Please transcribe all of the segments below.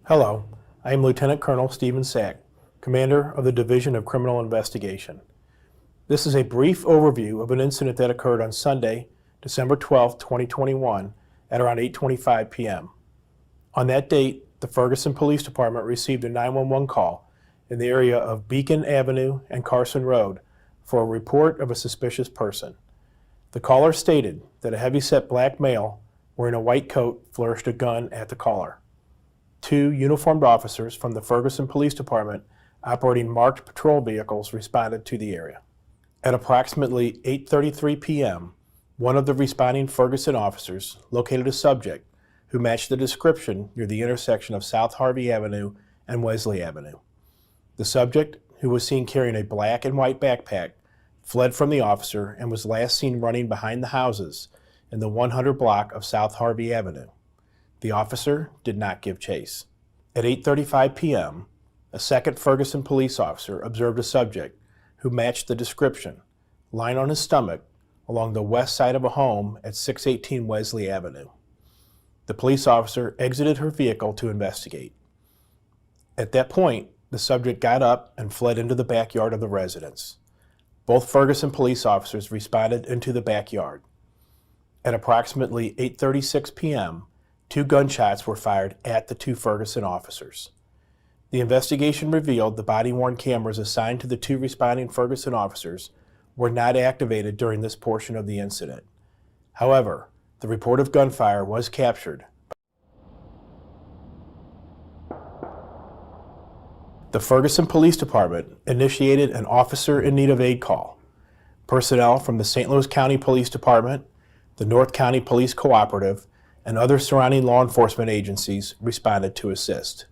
Hello, I am Lieutenant Colonel Stephen Sack, Commander of the Division of Criminal Investigation. This is a brief overview of an incident that occurred on Sunday, December 12, 2021 at around 8:25 p.m. On that date, the Ferguson Police Department received a 911 call in the area of Beacon Avenue and Carson Road for a report of a suspicious person. The caller stated that a heavy-set black male wearing a white coat flourished a gun at the caller. Two uniformed officers from the Ferguson Police Department operating marked patrol vehicles responded to the area. At approximately 8:33 p.m., one of the responding Ferguson officers located a subject who matched the description near the intersection of South Harvey Avenue and Wesley Avenue. The subject, who was seen carrying a black and white backpack, fled from the officer and was last seen running behind the houses in the 100 block of South Harvey Avenue. The officer did not give chase. At 8:35 p.m., a second Ferguson police officer observed a subject who matched the description, lying on his stomach along the west side of a home at 618 Wesley Avenue. The police officer exited her vehicle to investigate. At that point, the subject got up and fled into the backyard of the residence. Both Ferguson police officers responded into the backyard. At approximately 8:36 p.m., 2 gunshots were fired at the 2 Ferguson officers. The investigation revealed the body-worn cameras assigned to the 2 responding Ferguson officers were not activated during this portion of the incident. However, the report of gunfire was captured. The Ferguson Police Department initiated an officer in need of aid call. Personnel from the St. Louis County Police Department, the North County Police Cooperative, and other surrounding law enforcement agencies responded to assist.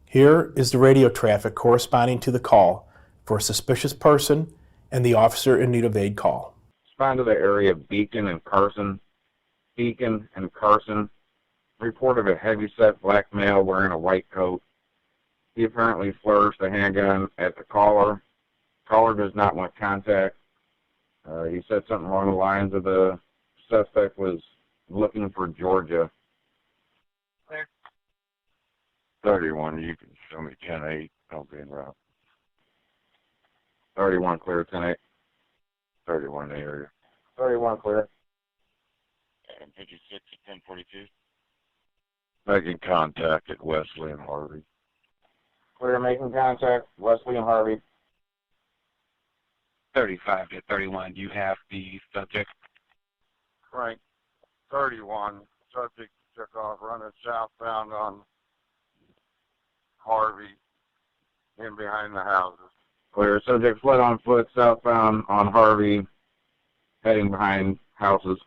Here is the radio traffic corresponding to the call for a suspicious person and the officer in need of aid call. Respond to the area of Beacon and Carson. Beacon and Carson. Report of a heavy-set black male wearing a white coat. He apparently flourished a handgun at the caller. Caller does not want contact. He said something along the lines of the suspect was looking for Georgia. Clear. 31, you can show me 10-8. I'll be en route. 31 clear, 10-8. 31 in the area. 31 clear. And 56 at 1042. Making contact at Wesley and Harvey. Clear, making contact, Wesley and Harvey. 35 to 31, you have the subject. Right. 31, subject took off running southbound on Harvey, in behind the houses. Clear. Subject fled on foot southbound on Harvey, heading behind houses.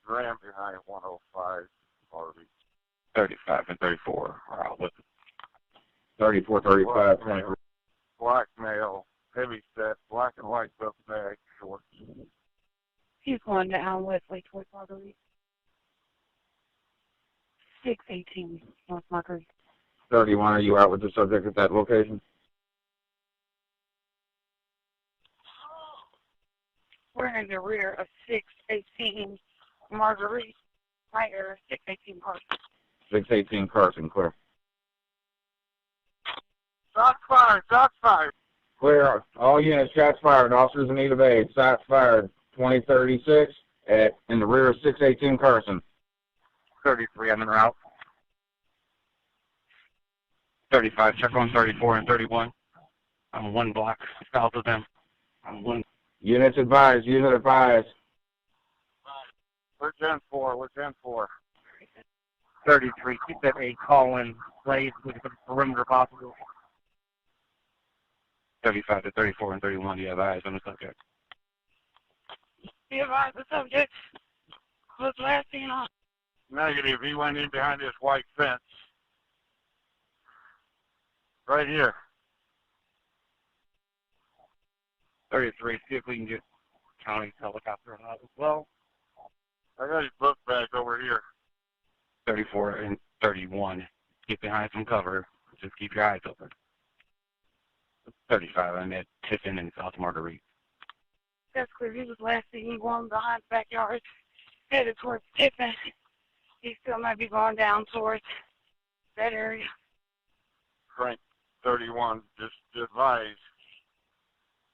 Ran behind 105 Harvey. 35 and 34 are out with 34, 35, 24. Black male, heavy set, black and white book bag, shorts. He's going down Wesley towards Marguerite. 618 North Marguerite. 31, are you out with the subject at that location? We're in the rear of 618 Marguerite, right here, 618 Carson. 618 Carson, clear. Shots fired, shots fired. Clear. All units, shots fired. Officers in need of aid. Shots fired. 2036 in the rear of 618 Carson. 33, I'm en route. 35, check on 34 and 31. I'm 1 block south of them. I'm 1. Units advised. Unit advised. We're 10-4, we're 10-4. 33, keep that a call in place with the perimeter possible. 35 to 34 and 31, you have eyes on the subject. Be advised, the subject was last seen on. Negative, he went in behind this white fence. Right here. 33, see if we can get county helicopter out as well. I got his book bag over here. 34 and 31, get behind some cover. Just keep your eyes open. 35, I'm at Tiffin and South Marguerite. That's clear. He was last seen going behind the backyard, headed towards Tiffin. He still might be going down towards that area. Frank 31, just advise.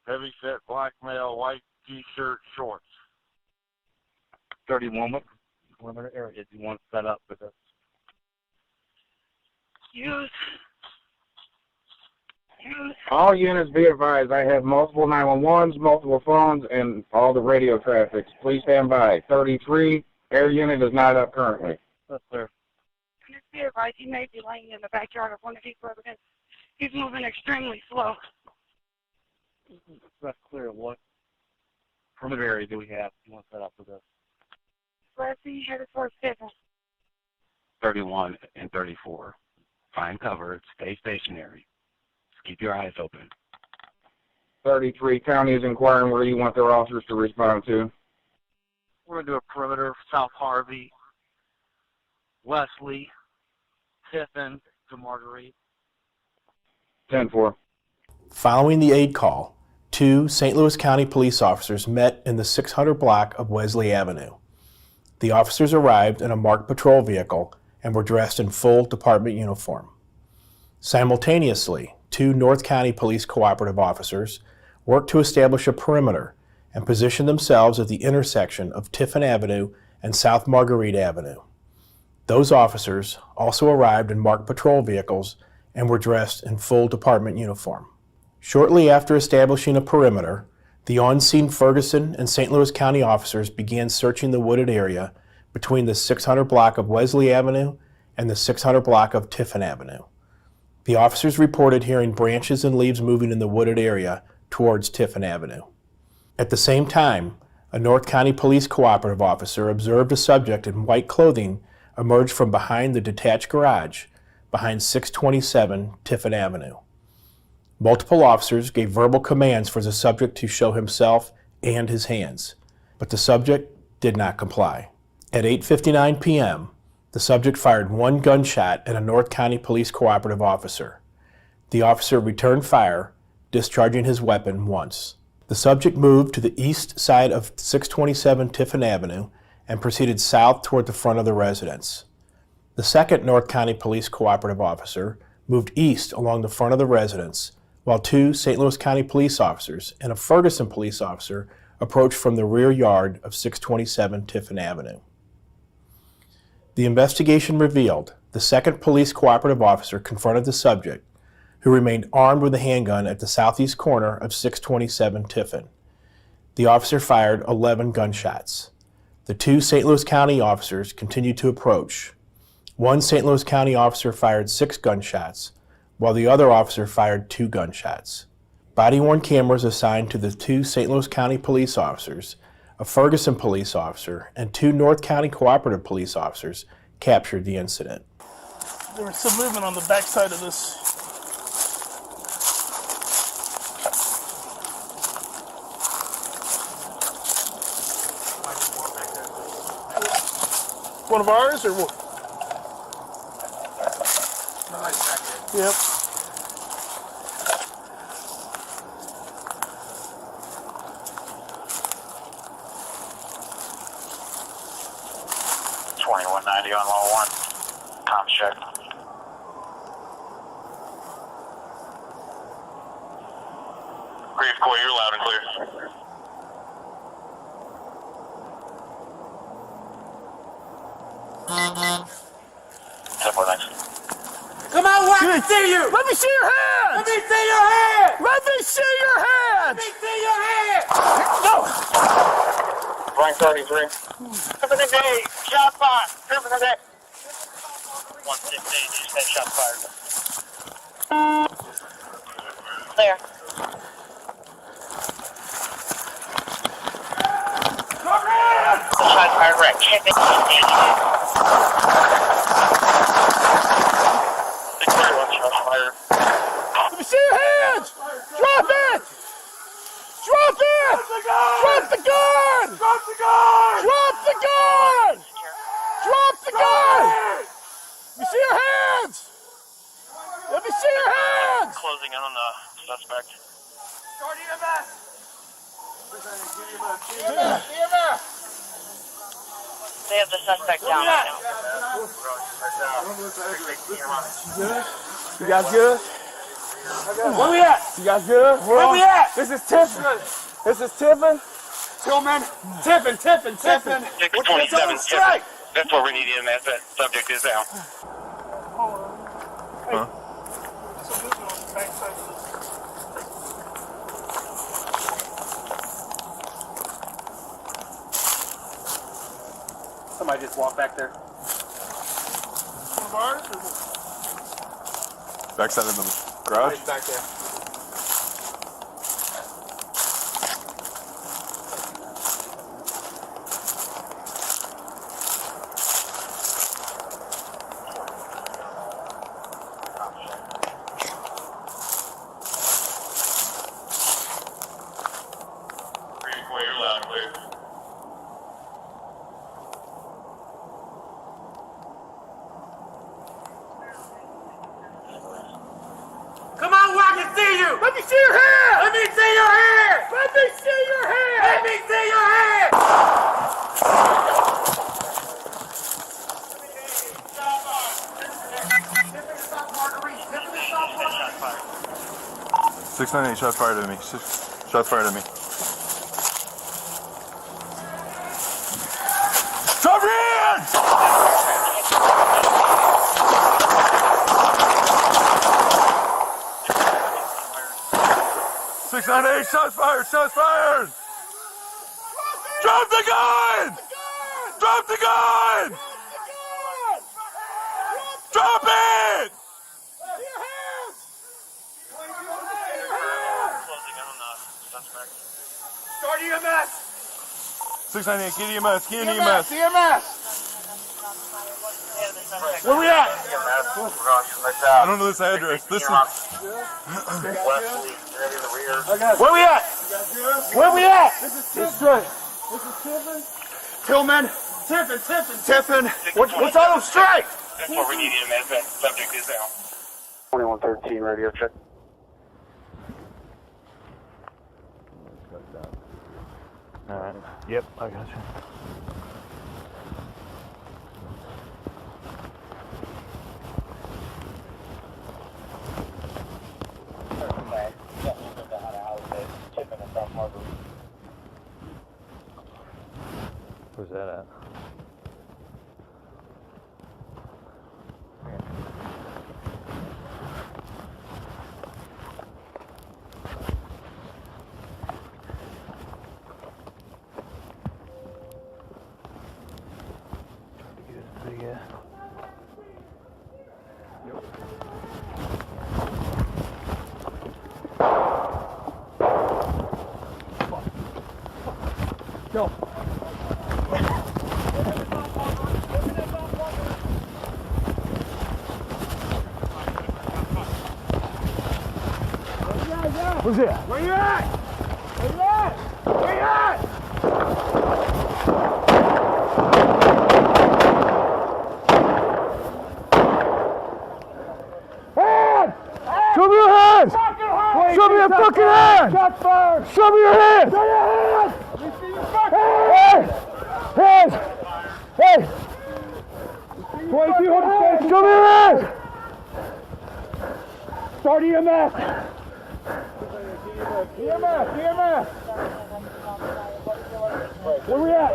Heavy set black male, white t-shirt, shorts. 31, what perimeter area do you want set up for this? Use. All units be advised, I have multiple 911s, multiple phones, and all the radio traffic. Please stand by. 33, air unit is not up currently. That's clear. Just be advised, he may be laying in the backyard of one of these residents. He's moving extremely slow. That's clear. What perimeter area do we have you want set up for this? Let's see, headed towards 7. 31 and 34. Find cover. Stay stationary. Just keep your eyes open. 33, county is inquiring where you want their officers to respond to. We're going to do a perimeter of South Harvey, Wesley, Tiffin to Marguerite. 10-4. Following the aid call, 2 St. Louis County police officers met in the 600 block of Wesley Avenue. The officers arrived in a marked patrol vehicle and were dressed in full department uniform. Simultaneously, 2 North County Police Cooperative officers worked to establish a perimeter and position themselves at the intersection of Tiffin Avenue and South Marguerite Avenue. Those officers also arrived in marked patrol vehicles and were dressed in full department uniform. Shortly after establishing a perimeter, the on-scene Ferguson and St. Louis County officers began searching the wooded area between the 600 block of Wesley Avenue and the 600 block of Tiffin Avenue. The officers reported hearing branches and leaves moving in the wooded area towards Tiffin Avenue. At the same time, a North County Police Cooperative officer observed a subject in white clothing emerge from behind the detached garage behind 627 Tiffin Avenue. Multiple officers gave verbal commands for the subject to show himself and his hands, but the subject did not comply. At 8:59 p.m., the subject fired 1 gunshot at a North County Police Cooperative officer. The officer returned fire, discharging his weapon once. The subject moved to the east side of 627 Tiffin Avenue and proceeded south toward the front of the residence. The second North County Police Cooperative officer moved east along the front of the residence, while 2 St. Louis County police officers and a Ferguson police officer approached from the rear yard of 627 Tiffin Avenue. The investigation revealed the second police cooperative officer confronted the subject, who remained armed with a handgun at the southeast corner of 627 Tiffin. The officer fired 11 gunshots. The 2 St. Louis County officers continued to approach. 1 St. Louis County officer fired 6 gunshots, while the other officer fired 2 gunshots. Body-worn cameras assigned to the 2 St. Louis County police officers, a Ferguson police officer, and 2 North County Cooperative police officers captured the incident. There was some movement on the backside of this. One of ours or what? Yep. .90 on level 1. Comms check. Brief call, you're loud and clear. 10-4, thanks. Come on, let me see you! Let me see your hands! Let me see your hands! Let me see your hands! Let me see your hands! No! Frank 33. Tripping a day, shot fired. Tripping a day. 168, these 10 shots fired. Clear. Shots fired, right. Can't make it. 631 shots fired. Let me see your hands! Drop it! Drop it! Drop the gun! Drop the gun! Drop the gun! Drop the gun! Let me see your hands! Let me see your hands! Closing in on the suspect. Start EMS! They have the suspect down right now. You guys good? Where we at? You guys good? Where we at? This is Tiffin. This is Tiffin. Tillman. Tiffin. What's on the strike? That's what we need in. That subject is down. Somebody just walked back there. Backside of the garage? Back there. Clear, loud, clear. Come on, where I can see you! Let me see your hand! Let me see your hand! Let me see your hand! Let me see your hand! 698, shots fired at me. Shots fired at me. Drop your hands! 698, shots fired! Shots fired! Drop the gun! Drop the gun! Drop it! Start EMS! 698, get EMS, get EMS. EMS! Where we at? I don't know this address. This is. Where we at? Where we at? This is Tiffin. This is Tiffin. Tillman. Tiffin. What's on the strike? That's what we need in. That subject is down. 2113 radio check. Alright. Yep, I got you. Where's that at? Go. Where's it? Where you at? Where you at? Where you at? Hands! Show me your hands! Show me your fucking hands! Show me your hands! Show your hands! Hands! Hey! 2200 show me your hands! Start EMS! EMS! Where we at?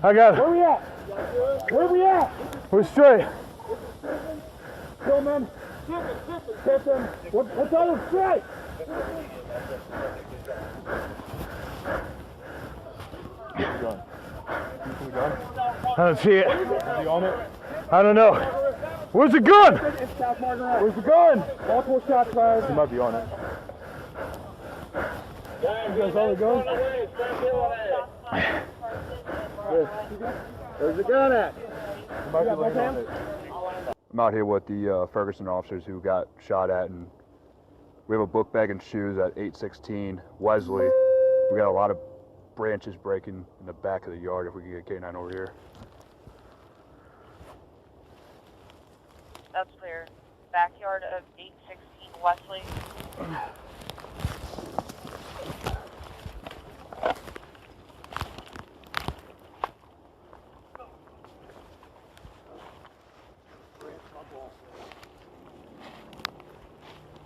I got it. Where we at? Where we at? We're straight. Tillman. Tiffin. What's on the straight? I don't see it. Is he on it? I don't know. Where's the gun? Where's the gun? Multiple shots fired. He might be on it. You guys on the gun? Where's the gun at? I'm out here with the Ferguson officers who got shot at, and we have a book bag and shoes at 816 Wesley. We got a lot of branches breaking in the back of the yard. If we can get K9 over here. That's clear. Backyard of 816 Wesley.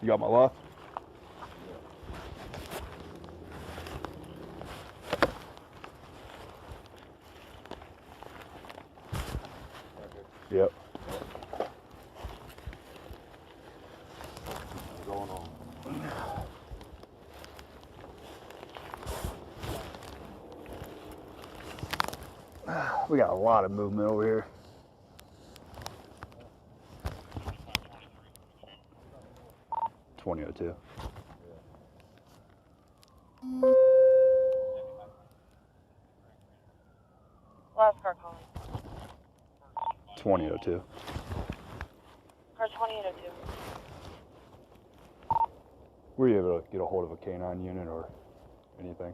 You got my left? Yep. We got a lot of movement over here. .2002. Last car calling. 2002. Car 2802. Were you able to get a hold of a canine unit or anything?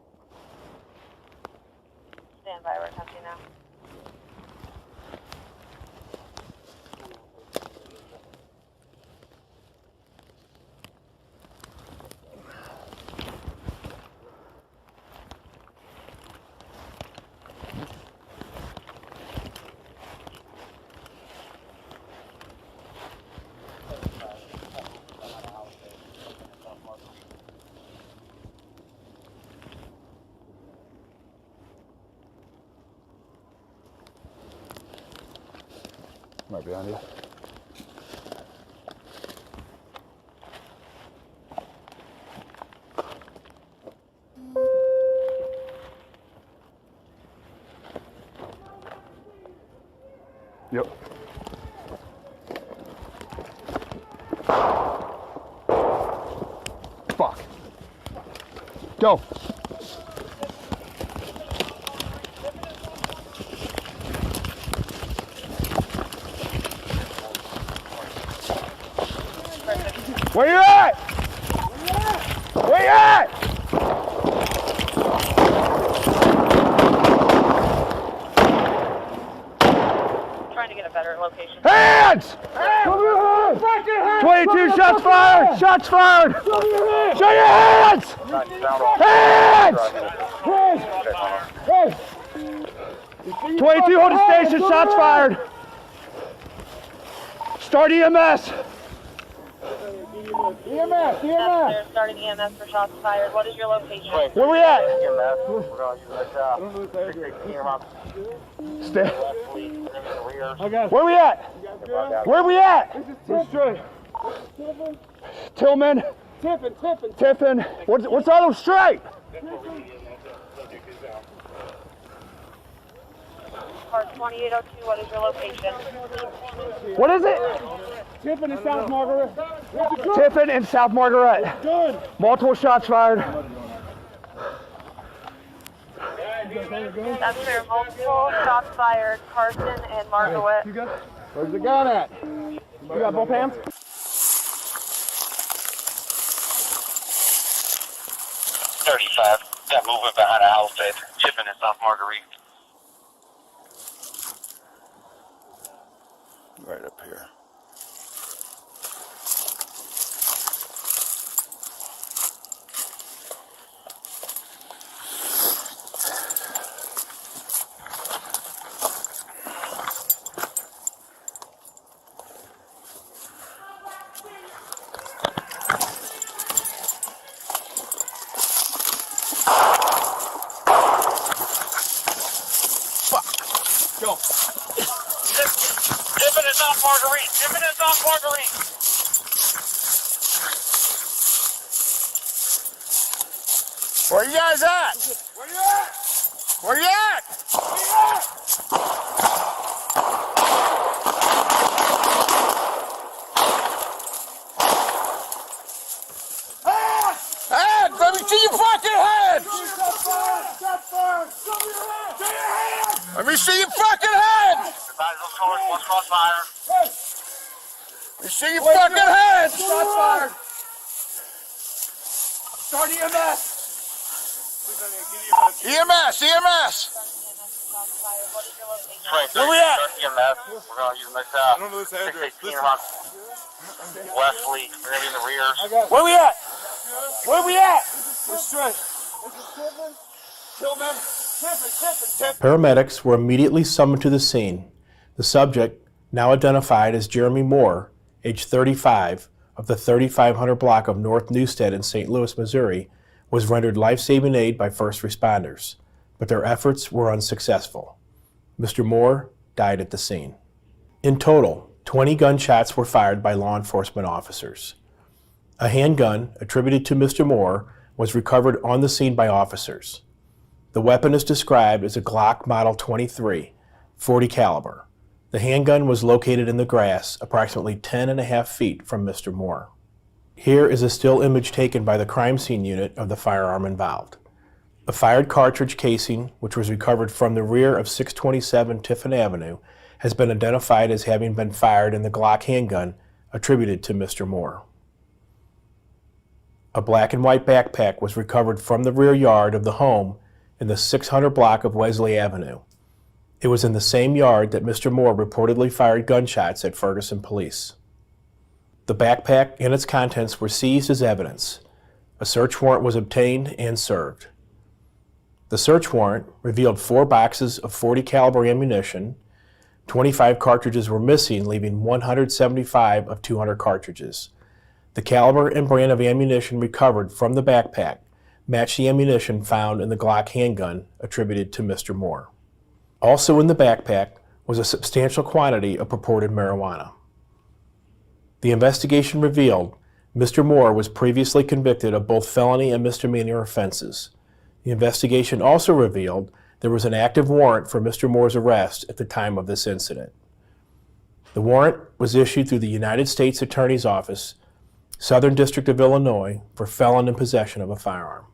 Stand by, we're attempting now. Right behind you. Yep. Fuck. Go. Where you at? Where you at? Trying to get a better location. Hands! 22 shots fired! Shots fired! Show your hands! Hands! 22 hold the station, shots fired! Start EMS! They're starting EMS for shots fired. What is your location? Where we at? Stay. Where we at? Where we at? Tillman. Tiffin. What's all those straight? Car 2802, what is your location? What is it? Tiffin in South Margaret. Tiffin and South Margaret. Good. Multiple shots fired. That's fair. Multiple shots fired. Carson and Margaret. Where's the gun at? You got both hands? Got movement behind a house at Tiffin and South Marguerite. Right up here. Go. Tiffin is off Marguerite. Tiffin is off Marguerite. Where you guys at? Where you at? Where you at? Where you at? Hands! Let me see your fucking hands! Let me see your fucking hands! Advise those cars, one crossfire. Let me see your fucking hands! Shots fired. Start EMS. EMS! EMS! Where we at? EMS. We're going to use them I don't know this address. 618 around Wesley. We're going to be in the rear. Where we at? Where we at? We're straight. Paramedics were immediately summoned to the scene. The subject, now identified as Jeremi Moore, age 35, of the 3500 block of North Newstead in St. Louis, Missouri, was rendered life-saving aid by first responders, but their efforts were unsuccessful. Mr. Moore died at the scene. In total, 20 gunshots were fired by law enforcement officers. A handgun attributed to Mr. Moore was recovered on the scene by officers. The weapon is described as a Glock Model 23, 40 caliber. The handgun was located in the grass approximately 10.5 feet from Mr. Moore. Here is a still image taken by the crime scene unit of the firearm involved. A fired cartridge casing, which was recovered from the rear of 627 Tiffin Avenue, has been identified as having been fired in the Glock handgun attributed to Mr. Moore. A black and white backpack was recovered from the rear yard of the home in the 600 block of Wesley Avenue. It was in the same yard that Mr. Moore reportedly fired gunshots at Ferguson Police. The backpack and its contents were seized as evidence. A search warrant was obtained and served. The search warrant revealed 4 boxes of 40 caliber ammunition. 25 cartridges were missing, leaving 175 of 200 cartridges. The caliber and brand of ammunition recovered from the backpack matched the ammunition found in the Glock handgun attributed to Mr. Moore. Also in the backpack was a substantial quantity of purported marijuana. The investigation revealed Mr. Moore was previously convicted of both felony and misdemeanor offenses. The investigation also revealed there was an active warrant for Mr. Moore's arrest at the time of this incident. The warrant was issued through the United States Attorney's Office, Southern District of Illinois, for felon in possession of a firearm.